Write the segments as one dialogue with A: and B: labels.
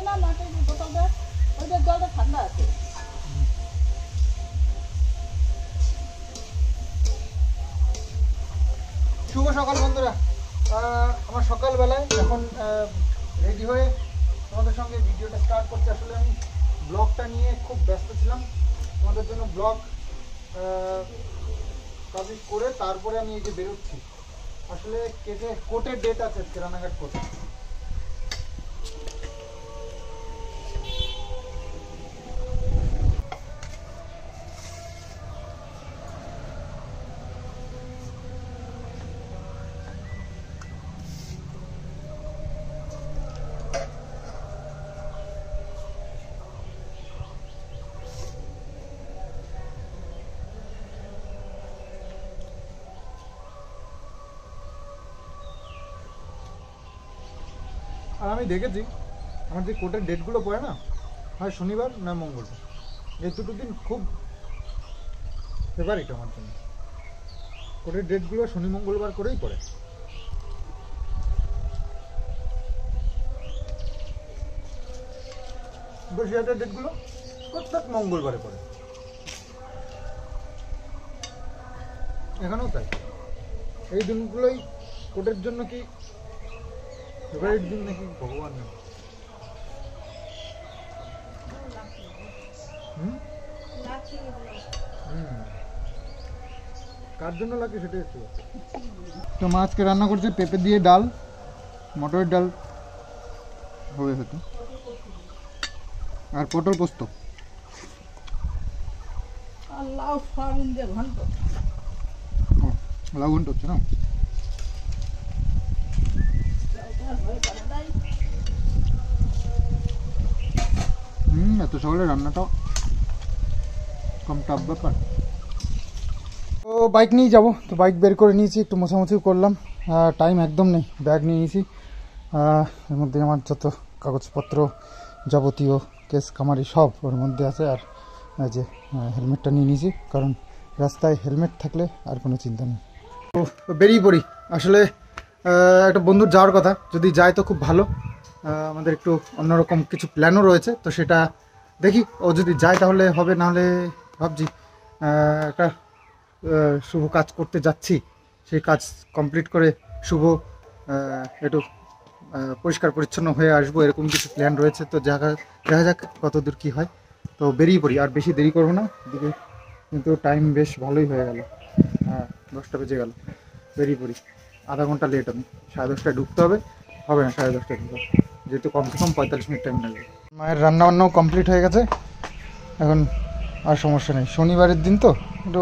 A: না নাকে বোতলটা ওইটার জলটা ঠান্ডা আছে।
B: শুভ সকাল বন্ধুরা, আমার সকালবেলায় এখন রেডি হয়ে তোমাদের সঙ্গে ভিডিওটা স্টার্ট করতে। আসলে আমি ব্লগটা নিয়ে খুব ব্যস্ত ছিলাম, তোমাদের জন্য ব্লগ পাবলিশ করে তারপরে আমি এই যে বেরোচ্ছি। আসলে কোর্টের ডেট আছে আজকে, রানাঘাট কোর্টে। আর আমি দেখেছি আমার যে কোর্টের ডেটগুলো পড়ে না, হয় শনিবার না মঙ্গলবার, এই দুটো দিন খুব ফেভারিট আমার জন্য। কোর্টের ডেটগুলো শনি মঙ্গলবার করেই পড়ে। বসিরহাটের ডেটগুলো প্রত্যেক মঙ্গলবারে পড়ে, এখানেও তাই। এই দিনগুলোই কোর্টের জন্য কি ফেভারিট দিন নাকি ভগবান না। কার জন্য লাগে সেটাই একটু। তো মা আজকে রান্না করছে পেঁপে দিয়ে ডাল, মটরের ডাল হবে হয়তো, আর পটল পোস্ত
A: আর লাউ সয়াবিন দিয়ে ঘন্ট।
B: লাউ ঘন্ট হচ্ছে না? এত সকালে রান্নাটাও কম টাফ ব্যাপার। তো বাইক নিয়ে যাবো, তো বাইক বের করে নিয়েছি, একটু মোছামুছিও করলাম। টাইম একদম নেই, ব্যাগ নিয়ে নিয়েছি, এর মধ্যে আমার যত কাগজপত্র যাবতীয় কেস কামারি সব ওর মধ্যে আছে। আর যে হেলমেটটা নিয়ে নিয়েছি, কারণ রাস্তায় হেলমেট থাকলে আর কোনো চিন্তা নেই। তো বেরিয়ে পড়ি। আসলে একটা বন্ধুর যাওয়ার কথা, যদি যায় তো খুব ভালো। আমাদের একটু অন্যরকম কিছু প্ল্যানও রয়েছে, তো সেটা দেখি। ও যদি যায় তাহলে হবে, নাহলে ভাবছি একটা শুভ কাজ করতে যাচ্ছি, সেই কাজ কমপ্লিট করে শুভ একটু পরিষ্কার পরিচ্ছন্ন হয়ে আসবো, এরকম কিছু প্ল্যান রয়েছে। তো দেখা যাক কত দূর কী হয়। তো বেরিয়ে পড়ি, আর বেশি দেরি করবো না। এদিকে কিন্তু টাইম বেশ ভালোই হয়ে গেল, 10টা বেজে গেল। বেরিয়ে পড়ি, আধা ঘন্টা লেট। আমি 10:30টায় ঢুকতে হবে, হবে না 10:30টায় ঢুকতে, যেহেতু কমসে কম 45 মিনিট টাইম লাগবে। মায়ের রান্নাবান্নাও কমপ্লিট হয়ে গেছে, এখন আর সমস্যা নেই। শনিবারের দিন তো একটু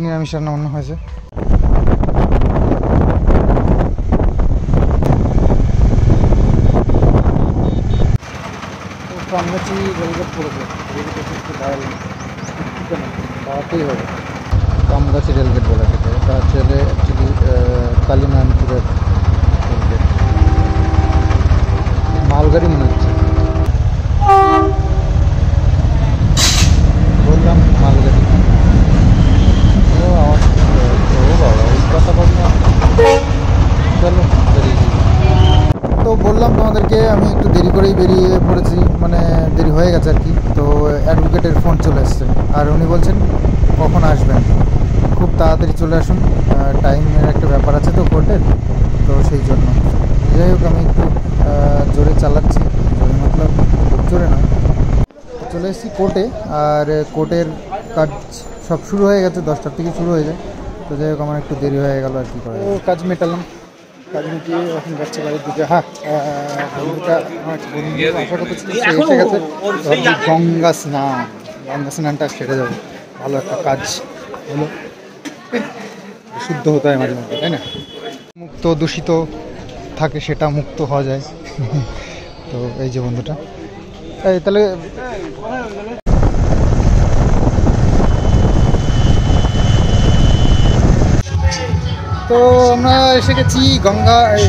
B: নিরামিষ রান্নাবান্না হয়েছে। কামগাছি রেলগেট পড়েছে, দাঁড়াতেই হবে। কামগাছি রেলগেট বলা যেতে, এটা হচ্ছে অ্যাকচুয়ালি কালিনানপুরের রেলগেট। মালগাড়ি মনে হচ্ছে, বললাম মালগাড়ি। ও আমার বাবা ওই কথা বল না। চলো বেরিয়ে। তো বললাম তোমাদেরকে আমি একটু দেরি করেই বেরিয়ে পড়েছি, মানে দেরি হয়ে গেছে আর কি। তো অ্যাডভোকেটের ফোন চলে এসছে, আর উনি বলছেন কখন আসবেন, খুব তাড়াতাড়ি চলে আসুন, টাইমের একটা ব্যাপার আছে তো কোর্টের, তো সেই জন্য। যাই হোক, আমি একটু জোরে চালাচ্ছি, জোরে মতলব খুব জোরে নয়। চলে এসেছি কোর্টে, আর কোর্টের কাজ সব শুরু হয়ে গেছে, 10টার থেকে শুরু হয়ে যায়। তো যাই হোক, আমার একটু দেরি হয়ে গেল আর কি করে। ও কাজ মেটালাম, কাজ মিটিয়ে এখন যাচ্ছে বাড়ির দিকে। হ্যাঁ, বন্ধুটা আমার বন্ধু আসার কথা ছিল, সে এসে গেছে। গঙ্গা স্নানটা সেরে যাবে, ভালো একটা কাজ হলো। শুদ্ধ হতে হয় মাঝে মধ্যে, তাই না? মুক্ত দূষিত থাকে সেটা মুক্ত হওয়া যায়। তো এই যে বন্ধুটা, এই তাহলে তো আমরা এসে গেছি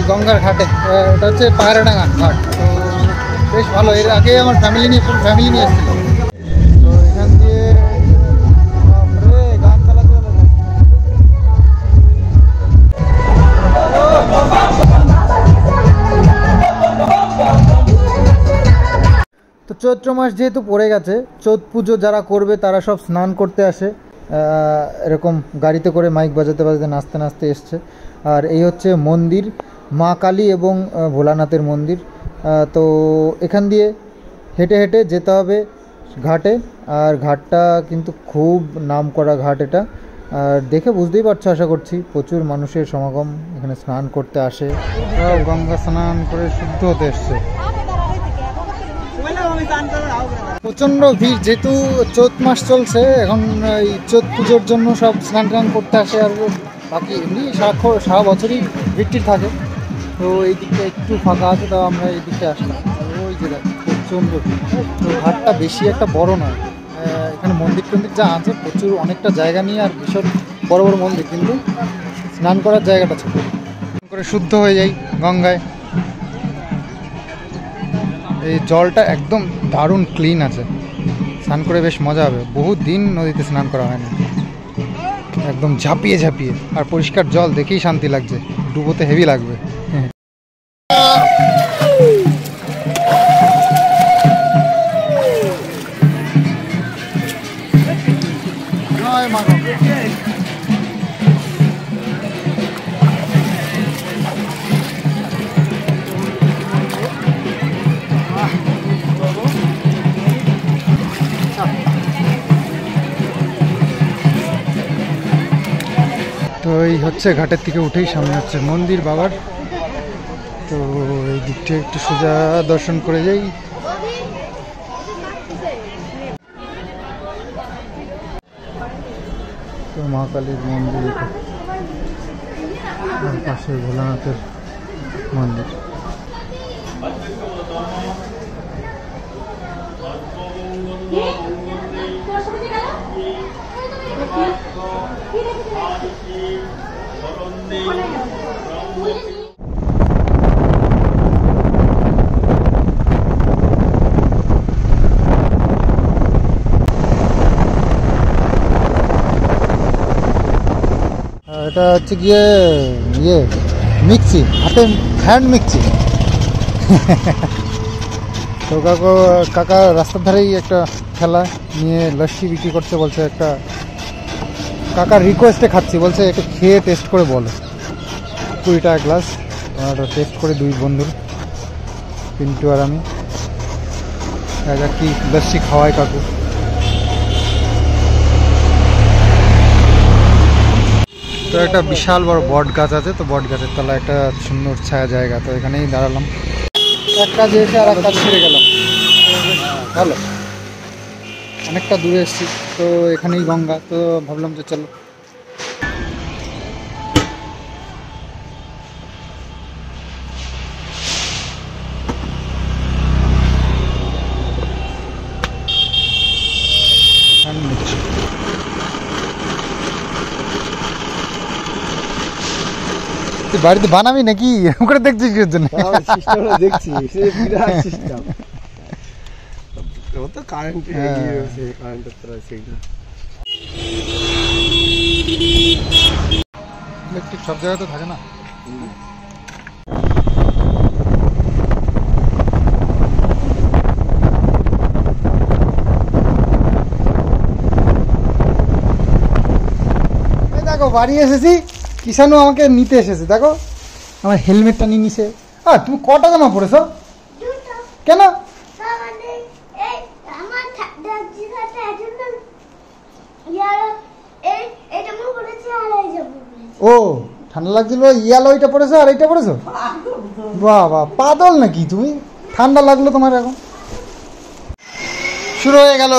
B: গঙ্গার ঘাটে। ওটা হচ্ছে পাহাড়ডাঙ্গা ঘাট। তো বেশ ভালো, এর আগে আমার ফুল ফ্যামিলি নিয়ে এসেছিলাম। তো এখান দিয়ে গান চালাতে হবে। চৈত্র মাস যেহেতু পড়ে গেছে, চৈত পুজো যারা করবে তারা সব স্নান করতে আসে, এরকম গাড়িতে করে মাইক বাজাতে বাজাতে নাচতে নাচতে এসছে। আর এই হচ্ছে মন্দির, মা কালী এবং ভোলানাথের মন্দির। তো এখান দিয়ে হেঁটে হেঁটে যেতে হবে ঘাটে। আর ঘাটটা কিন্তু খুব নামকরা ঘাট এটা, আর দেখে বুঝতেই পারছো আশা করছি, প্রচুর মানুষের সমাগম এখানে স্নান করতে আসে। গঙ্গা স্নান করে শুদ্ধ হতে এসছে। প্রচণ্ড ভিড়, যেহেতু চৈত মাস চলছে এখন, এই চৈত পুজোর জন্য সব স্নান টান করতে আসে। আর বাকি এমনি সারা বছরই ভিড় থাকে। তো এই দিকটা একটু ফাঁকা আছে, তাও আমরা এই দিকটা আসলাম। ওই যে প্রচণ্ড ভিড়। তো ঘাটটা বেশি একটা বড় নয়, এখানে মন্দির টন্দির যা আছে প্রচুর, অনেকটা জায়গা নিয়ে, আর ভীষণ বড় বড় মন্দির, কিন্তু স্নান করার জায়গাটা ছোট করে শুদ্ধ হয়ে যাই গঙ্গায়। এই জলটা একদম দারুণ ক্লিন আছে, স্নান করে বেশ মজা হবে। বহুত দিন নদীতে স্নান করা হয়নি, একদম ঝাঁপিয়ে ঝাঁপিয়ে, আর পরিষ্কার জল দেখেই শান্তি লাগছে, ডুবোতে হেভি লাগবে। তো এই হচ্ছে ঘাটের থেকে উঠেই সামনে হচ্ছে মন্দির বাবার। তো এই দিকটা একটু সোজা দর্শন করে যাই। তো মা কালীর মন্দির, পাশে ভোলানাথের মন্দির। এটা হচ্ছে গিয়ে মিক্সি, হাতে হ্যান্ড মিক্সি। তো কাকা রাস্তার ধারেই একটা ঠেলা নিয়ে লস্যি বিক্রি করছে, বলছে একটা কাকার রিকোয়েস্টে খাচ্ছি, বলছে একটু খেয়ে টেস্ট করে বলো। 20 টাকা গ্লাস, টেস্ট করে দুই বন্ধুর, পিন্টু আর আমি। দেখা কি লস্যি খাওয়ায় কাকু। তো একটা বিশাল বড় বট গাছ আছে, তো বট গাছের তলায় একটা সুন্দর ছায়া জায়গা, তো এখানেই দাঁড়ালাম। এক কাজে এসে আর এক কাজ ছেড়ে গেলাম, ভালো অনেকটা দূরে এসেছি। তো এখানেই গঙ্গা, তো ভাবলাম যে চলো। বাড়িতে বানাবি নাকি এরকম করে দেখছিস কি জন্য?
C: দেখছি তো কারেন্ট
B: ইলেকট্রিক সব জায়গায় তো থাকে না। দেখো বাড়ি এসেছি, কিষানু আমাকে নিতে এসেছে। দেখো আমার হেলমেটটা নিয়ে নিছে। তুমি কটা জামা পড়েছো? কেন? ও ঠান্ডা লাগছিল, ইয়ালো ওইটা পড়েছো আর এইটা পড়েছো? বাবা পাগল নাকি তুমি? ঠান্ডা লাগলো তোমার এখন? শুরু হয়ে গেল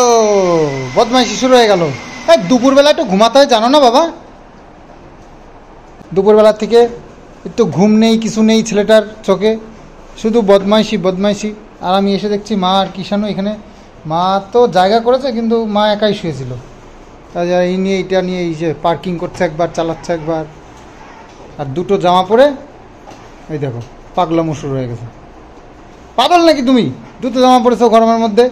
B: বদমাইশি, শুরু হয়ে গেল। দুপুরবেলা একটু ঘুমাতে হয় জানো না বাবা? দুপুরবেলা থেকে একটু ঘুম নেই, কিছু নেই ছেলেটার চোখে, শুধু বদমাইশি বদমাইশি। আর আমি এসে দেখছি মা আর কিষানু এখানে। মা তো জায়গা করেছে, কিন্তু মা একাই শুয়েছিল। তাছাড়া এই নিয়ে এইটা নিয়ে এই যে পার্কিং করছে একবার, চালাচ্ছে একবার। আর দুটো জামা পরে এই দেখো পাগলামো শুরু হয়ে গেছে। পাগল নাকি তুমি? দুটো জামা পরেছো গরমের মধ্যে।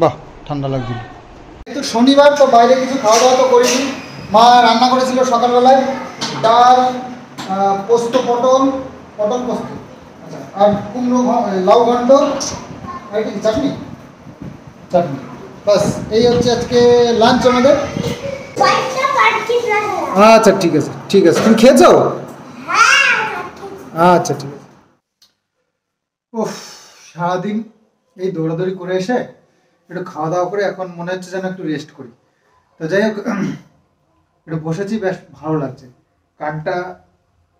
B: বাহ ঠান্ডা লাগছিল। কিন্তু শনিবার তো বাইরে কিছু খাওয়া দাওয়া তো করিনি। মা রান্না করেছিল সকালবেলায় ডাল, পোস্ত পটল, পটল পোস্ত, আচ্ছা, আর কুমড়ো লাউ ঘন্ট, আর কি চাটনি, চাটনি, বাস এই হচ্ছে আজকে লাঞ্চ আমাদের। আচ্ছা ঠিক আছে ঠিক আছে, তুমি খেয়েছো? আচ্ছা ঠিক আছে। ওহ, সারাদিন এই দৌড়াদৌড়ি করে এসে একটু খাওয়া দাওয়া করে এখন মনে হচ্ছে যেন একটু রেস্ট করি। তো যাই হোক, একটু বসেছি, বেশ ভালো লাগছে, কানটা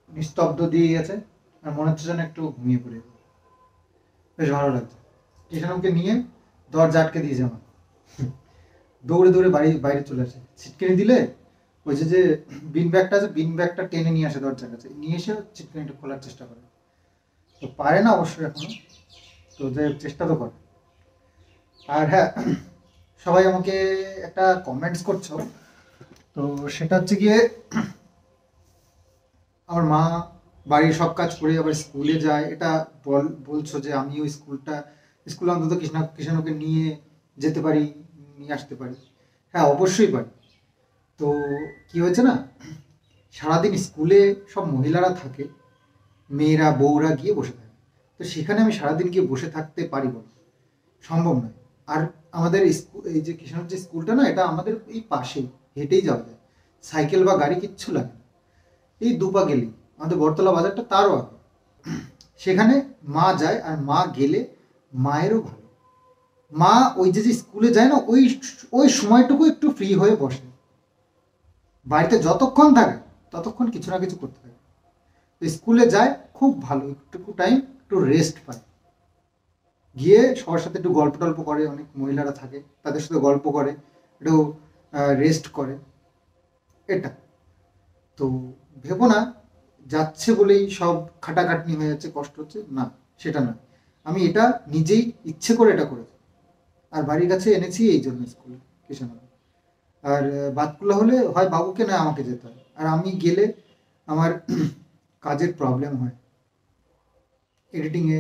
B: নিস্তব্ধ দিয়ে গেছে আর মনে হচ্ছে যেন একটু ঘুমিয়ে পড়ি, বেশ ভালো লাগছে। কিষাণকে নিয়ে দরজা আটকে দিয়েছে আমার, দৌড়ে দৌড়ে বাইরে চলে আসে, ছিটকিনি দিলে ওই যে বিন ব্যাগটা আছে, বিন ব্যাগটা টেনে নিয়ে আসে দরজার কাছে, নিয়ে এসে ছিটকিনিটা খোলার চেষ্টা করে, তো পারে না অবশ্যই এখনো, তো যাই হোক চেষ্টা তো করে। আর হ্যাঁ, সবাই আমাকে একটা কমেন্টস করছো, তো সেটা হচ্ছে গিয়ে আমার মা বাড়ির সব কাজ করে আবার স্কুলে যায়, এটা বলছো যে আমিও স্কুলে অন্তত কৃষ্ণকে নিয়ে যেতে পারি, নিয়ে আসতে পারি। হ্যাঁ অবশ্যই পারি। তো কি হয়েছে না, সারাদিন স্কুলে সব মহিলারা থাকে, মেয়েরা বউরা গিয়ে বসে থাকে, তো সেখানে আমি সারাদিন গিয়ে বসে থাকতে পারি বল, সম্ভব নয়। আর আমাদের স্কুল, এই যে কৃষ্ণর যে স্কুলটা না, এটা আমাদের এই পাশেই, হেঁটেই যাওয়া যায়, সাইকেল বা গাড়ি কিচ্ছু লাগে না, এই দুপা গেলেই আমাদের বটতলা বাজারটা তারও আগে, সেখানে মা যায়, আর মা গেলে মায়েরও ভালো, মা ওই যে স্কুলে যায় না, ওই ওই সময়টুকু একটু ফ্রি হয়ে বসে, বাড়িতে যতক্ষণ থাকে ততক্ষণ কিছু না কিছু করতে থাকে, তো স্কুলে যায় খুব ভালো, একটু টাইম একটু রেস্ট পায়, গিয়ে সবার সাথে একটু গল্প টল্প করে, অনেক মহিলারা থাকে তাদের সাথে গল্প করে, একটু রেস্ট করে, এটা। তো ভেবো না যাচ্ছে বলেই সব খাটাখাটনি হয়ে যাচ্ছে, কষ্ট হচ্ছে, না সেটা না, আমি এটা নিজেই ইচ্ছে করে এটা করেছি, আর বাড়ির কাছে এনেছি এই জন্য স্কুলে কিষাণ। আর বাদগুলো হলে হয় বাবুকে না আমাকে যেতে হয়, আর আমি গেলে আমার কাজের প্রবলেম হয়, এডিটিংয়ে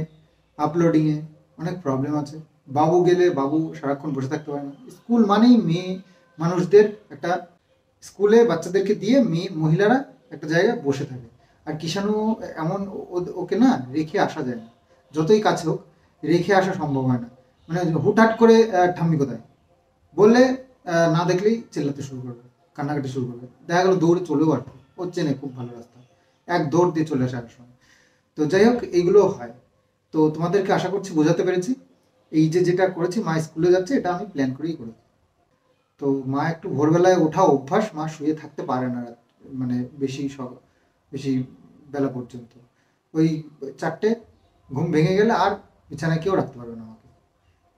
B: আপলোডিংয়ে অনেক প্রবলেম আছে, বাবু গেলে বাবু সারাক্ষণ বসে থাকতে পারে না, স্কুল মানেই মেয়ে মানুষদের একটা, স্কুলে বাচ্চাদেরকে দিয়ে মেয়ে মহিলারা একটা জায়গায় বসে থাকে, আর কিষাণু এমন, ওকে না রেখে আসা যায় না, যতই কাছে হোক রেখে আসা সম্ভব হয় না, মানে হুটহাট করে ঠাম্মি কোথায় বললে না দেখলেই চেল্লাতে শুরু করবে, কান্নাকাটি শুরু করবে, দেখা গেলো দৌড়ে চলেও আসবে, ওর চেনে খুব ভালো রাস্তা, এক দৌড় দিয়ে চলে আসে এক সময়। তো যাই হোক এইগুলো হয়। তো তোমাদেরকে আশা করছি বোঝাতে পেরেছি, এই যে যেটা করেছি, মা স্কুলে যাচ্ছে এটা আমি প্ল্যান করেই করেছি। তো মা একটু ভোরবেলায় ওঠা অভ্যাস, মা শুয়ে থাকতে পারে না মানে বেশি বেলা পর্যন্ত, ওই 4টে ঘুম ভেঙে গেলে আর বিছানায় কেউ রাখতে পারবে না আমাকে,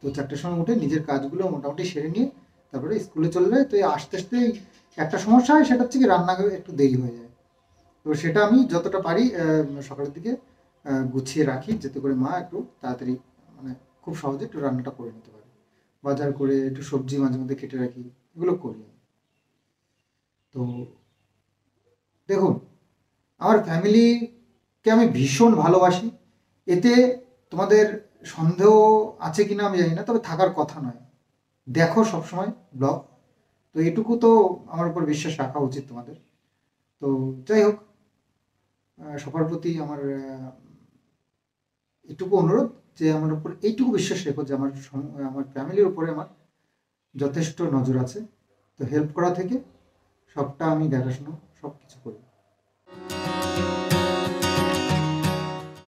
B: তো 4টের সময় উঠে নিজের কাজগুলো মোটামুটি সেরে নিয়ে তারপরে স্কুলে চলে যায়। তো আসতে আসতে একটা সমস্যা হয়, সেটা হচ্ছে কি রান্নাঘরে একটু দেরি হয়ে যায়, তো সেটা আমি যতটা পারি সকালের দিকে গুছিয়ে রাখি, যাতে করে মা একটু তাড়াতাড়ি, মানে খুব সহজে একটু রান্নাটা করে নিতে পারে, বাজার করে একটু সবজি মাঝে মধ্যে কেটে রাখি, এগুলো করি। তো দেখুন, আমার ফ্যামিলিকে আমি ভীষণ ভালোবাসি, এতে তোমাদের সন্দেহ আছে কিনা আমি জানি না, তবে থাকার কথা নয়, দেখো সবসময় ব্লগ, তো এটুকু তো আমার উপর বিশ্বাস রাখা উচিত তোমাদের। তো যাই হোক, সবার প্রতি আমার এটুকু অনুরোধ যে আমার উপর এইটুকু বিশ্বাস রেখো যে আমার ফ্যামিলির উপরে আমার যথেষ্ট নজর আছে, তো হেল্প করা থেকে সবটা আমি দেখাশোনা সব কিছু করি।